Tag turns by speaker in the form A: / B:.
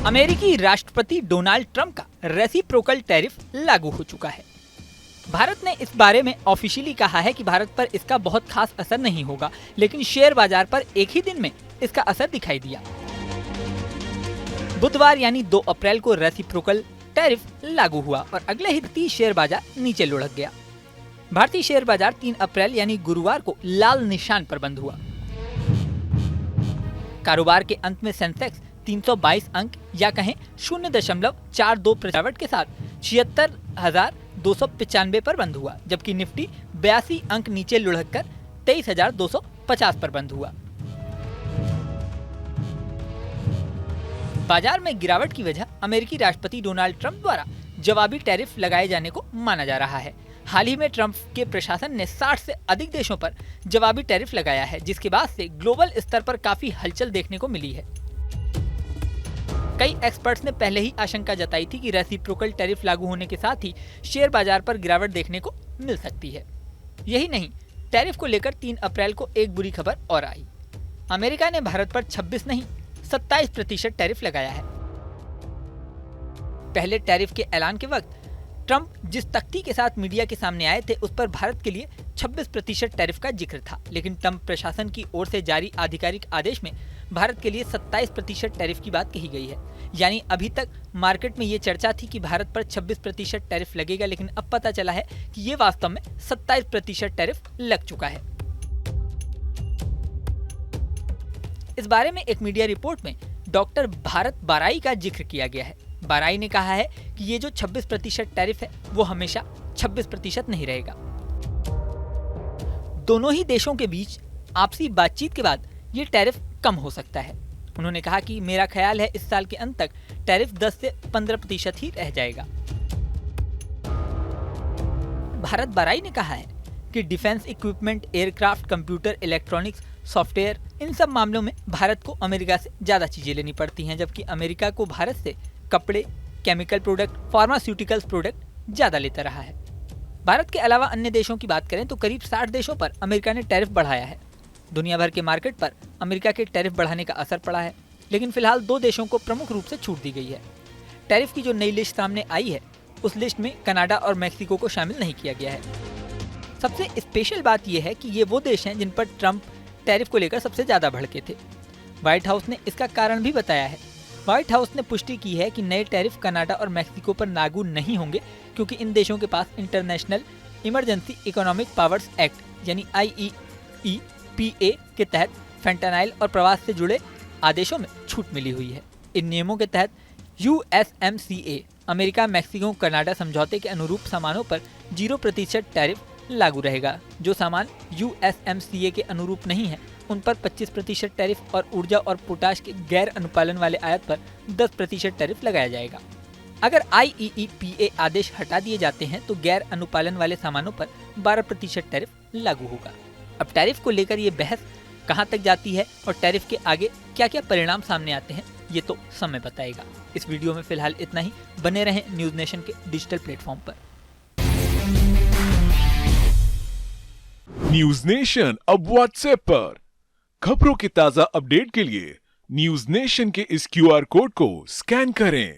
A: अमेरिकी राष्ट्रपति Donald Trump का रेसिप्रोकल टैरिफ लागू हो चुका है। भारत ने इस बारे में ऑफिशियली कहा है कि भारत पर इसका बहुत खास असर नहीं होगा, लेकिन शेयर बाजार पर एक ही दिन में इसका असर दिखाई दिया। बुधवार यानी 2 अप्रैल को रेसिप्रोकल टैरिफ लागू हुआ और अगले ही 30 शेयर बाजार नीचे लुढ़क गया। भारतीय शेयर बाजार 3 अप्रैल यानी गुरुवार को लाल निशान पर बंद हुआ। कारोबार के अंत में सेंसेक्स 322 अंक या कहें 0.42% के साथ 76,295 पर बंद हुआ, जबकि निफ्टी 82 अंक नीचे लुढ़ककर 23,250 पर बंद हुआ। बाजार में गिरावट की वजह अमेरिकी राष्ट्रपति डोनाल्ड ट्रंप द्वारा जवाबी टैरिफ लगाए जाने को माना जा रहा है। हाल ही में ट्रंप के प्रशासन ने 60 से अधिक देशों पर जवाबी टैरिफ लगाया है, जिसके बाद से ग्लोबल स्तर पर काफी हलचल देखने को मिली है। कई एक्सपर्ट्स ने पहले ही आशंका जताई थी कि रेसिप्रोकल टैरिफ लागू होने के साथ ही शेयर बाजार पर गिरावट देखने को मिल सकती है। यही नहीं, टैरिफ को लेकर 3 अप्रैल को एक बुरी खबर और आई। अमेरिका ने भारत पर 26 नहीं 27% टैरिफ लगाया है। पहले टैरिफ के ऐलान के वक्त ट्रंप जिस तख्ती के साथ मीडिया के सामने आए थे, उस पर भारत के लिए 26% टैरिफ का जिक्र था, लेकिन ट्रंप प्रशासन की ओर से जारी आधिकारिक आदेश में भारत के लिए 27% टैरिफ की बात कही गई है। यानी अभी तक मार्केट में ये चर्चा थी कि भारत पर 26% टैरिफ लगेगा, लेकिन अब पता चला है कि ये वास्तव में 27% टैरिफ लग चुका है। इस बारे में एक मीडिया रिपोर्ट में डॉक्टर भारत बाराई का जिक्र किया गया है। बाराई ने कहा है कि ये जो 26% टैरिफ है वो हमेशा 26% नहीं रहेगा। दोनों ही देशों के बीच आपसी बातचीत के बाद ये टैरिफ कम हो सकता है। उन्होंने कहा कि मेरा ख्याल है इस साल के अंत तक टैरिफ 10 से 15% ही रह जाएगा। भारत बाराई ने कहा है कि defence equipment, aircraft, computer, electronics, software, इन सब मामलों में भारत को अमेरिका से ज्यादा चीजें लेनी पड़ती हैं, जबकि अमेरिका को भारत से कपड़े, केमिकल प्रोडक्ट, फार्मास्यूटिकल्स प्रोडक्ट ज्यादा लेता रहा है। भारत के अलावा अन्य देशों की बात करें तो करीब 60 देशों पर अमेरिका ने टैरिफ बढ़ाया है। दुनिया भर के मार्केट पर अमेरिका के टैरिफ बढ़ाने का असर पड़ा है, लेकिन फिलहाल 2 देशों को प्रमुख रूप से छूट दी गई है। टैरिफ की जो नई लिस्ट सामने आई है, उस लिस्ट में कनाडा और मैक्सिको को शामिल नहीं किया गया है। सबसे स्पेशल बात यह है कि ये वो देश हैं जिन पर ट्रंप टैरिफ को लेकर सबसे ज्यादा भड़के थे। व्हाइट हाउस ने इसका कारण भी बताया है। व्हाइट हाउस ने पुष्टि की है कि नए टैरिफ कनाडा और मैक्सिको पर लागू नहीं होंगे, क्योंकि इन देशों के पास international emergency economic powers act यानी IEEPA के तहत फेंटानाइल और प्रवास से जुड़े आदेशों में छूट मिली हुई है। इन नियमों के तहत USMCA अमेरिका मैक्सिको कनाडा समझौते के अनुरूप सामानों पर 0% टैरिफ लागू रहेगा। जो सामान USMCA के अनुरूप नहीं है उन पर 25% टैरिफ और ऊर्जा और पोटाश के गैर अनुपालन वाले आयात पर 10% टैरिफ लगाया जाएगा। अगर IEEPA आदेश हटा दिए जाते हैं तो गैर अनुपालन वाले सामानों पर 12% टैरिफ लागू होगा। अब टैरिफ को लेकर ये बहस कहां तक जाती है और टैरिफ के आगे क्या क्या परिणाम सामने आते हैं, ये तो समय बताएगा। इस वीडियो में फिलहाल इतना ही। बने रहें न्यूज नेशन के डिजिटल प्लेटफॉर्म पर।
B: न्यूज नेशन अब व्हाट्सएप पर। खबरों के ताजा अपडेट के लिए न्यूज नेशन के इस QR कोड को स्कैन करें।